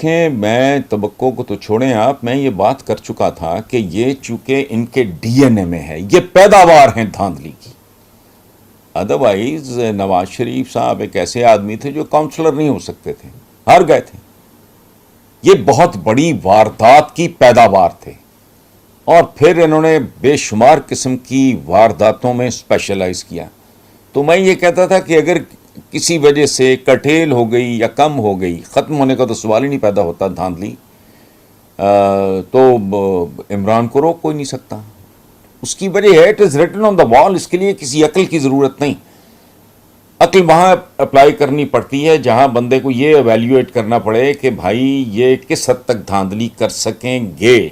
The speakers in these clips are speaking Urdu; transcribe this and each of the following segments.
دیکھیں میں توقع کو تو چھوڑیں آپ، میں یہ بات کر چکا تھا کہ یہ چونکہ ان کے ڈی این اے میں ہے، یہ پیداوار ہیں دھاندلی کی. ادروائز نواز شریف صاحب ایک ایسے آدمی تھے جو کاؤنسلر نہیں ہو سکتے تھے، ہار گئے تھے. یہ بہت بڑی واردات کی پیداوار تھے، اور پھر انہوں نے بے شمار قسم کی وارداتوں میں اسپیشلائز کیا. تو میں یہ کہتا تھا کہ اگر کسی وجہ سے کٹیل ہو گئی یا کم ہو گئی، ختم ہونے کا تو سوال ہی نہیں پیدا ہوتا دھاندلی، تو عمران کو روک کوئی نہیں سکتا. اس کی وجہ ہے اٹ از ریٹن آن دا وال. اس کے لیے کسی عقل کی ضرورت نہیں. عقل وہاں اپلائی کرنی پڑتی ہے جہاں بندے کو یہ ایویلیویٹ کرنا پڑے کہ بھائی یہ کس حد تک دھاندلی کر سکیں گے.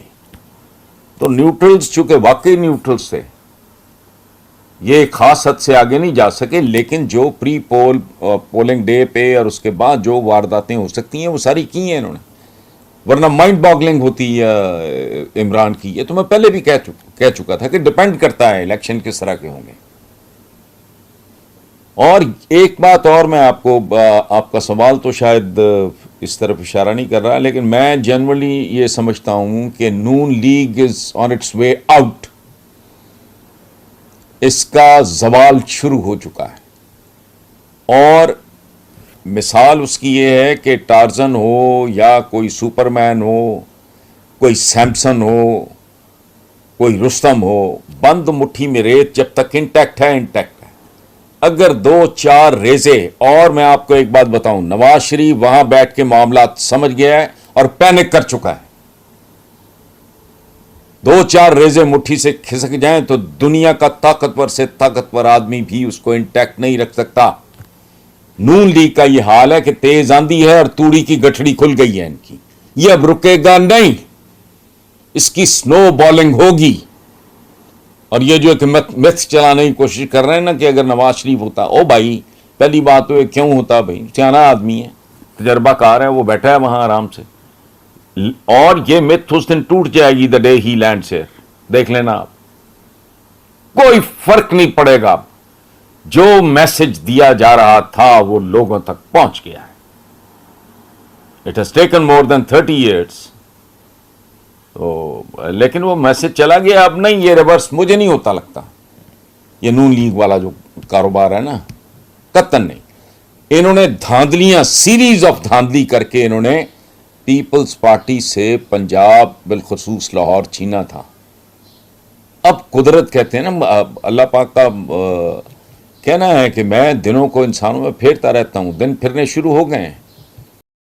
تو نیوٹرلز چونکہ واقعی نیوٹرلز تھے، یہ خاص حد سے آگے نہیں جا سکے، لیکن جو پری پولنگ ڈے پہ اور اس کے بعد جو وارداتیں ہو سکتی ہیں وہ ساری کی ہیں انہوں نے، ورنہ مائنڈ باگلنگ ہوتی عمران کی. یہ تو میں پہلے بھی کہہ چکا تھا کہ ڈپینڈ کرتا ہے الیکشن کس طرح کے ہوں گے. اور ایک بات اور، میں آپ کا سوال تو شاید اس طرف اشارہ نہیں کر رہا، لیکن میں جنرلی یہ سمجھتا ہوں کہ Noon league is on its way out. اس کا زوال شروع ہو چکا ہے، اور مثال اس کی یہ ہے کہ ٹارزن ہو یا کوئی سپرمین ہو، کوئی سیمسن ہو، کوئی رستم ہو، بند مٹھی میں ریت جب تک انٹیکٹ ہے انٹیکٹ ہے. اگر دو چار ریزے، اور میں آپ کو ایک بات بتاؤں، نواز شریف وہاں بیٹھ کے معاملات سمجھ گیا ہے اور پینک کر چکا ہے. دو چار ریزے مٹھی سے کھسک جائیں تو دنیا کا طاقتور سے طاقتور آدمی بھی اس کو انٹیکٹ نہیں رکھ سکتا. نون لیگ کا یہ حال ہے کہ تیز آندھی ہے اور توڑی کی گٹھڑی کھل گئی ہے ان کی. یہ اب رکے گا نہیں، اس کی سنو بالنگ ہوگی. اور یہ جو کہ میتھ چلانے کی کوشش کر رہے ہیں نا کہ اگر نواز شریف ہوتا، او بھائی پہلی بات تو یہ کیوں ہوتا، بھائی سیاںہ آدمی ہے، تجربہ کار ہے، وہ بیٹھا ہے وہاں آرام سے. اور یہ میتھ اس دن ٹوٹ جائے گی دا ڈے ہی لینڈ سے. دیکھ لینا آپ، کوئی فرق نہیں پڑے گا. جو میسج دیا جا رہا تھا وہ لوگوں تک پہنچ گیا ہے. It has taken more than 30 years. تو لیکن وہ میسج چلا گیا. اب نہیں، یہ ریورس مجھے نہیں ہوتا لگتا. یہ نون لیگ والا جو کاروبار ہے نا، قطعاً نہیں. انہوں نے دھاندلیاں، سیریز آف دھاندلی کر کے انہوں نے پیپلز پارٹی سے پنجاب بالخصوص لاہور چھینا تھا. اب قدرت کہتے ہیں نا، اللہ پاک کا کہنا ہے کہ میں دنوں کو انسانوں میں پھیرتا رہتا ہوں. دن پھرنے شروع ہو گئے ہیں.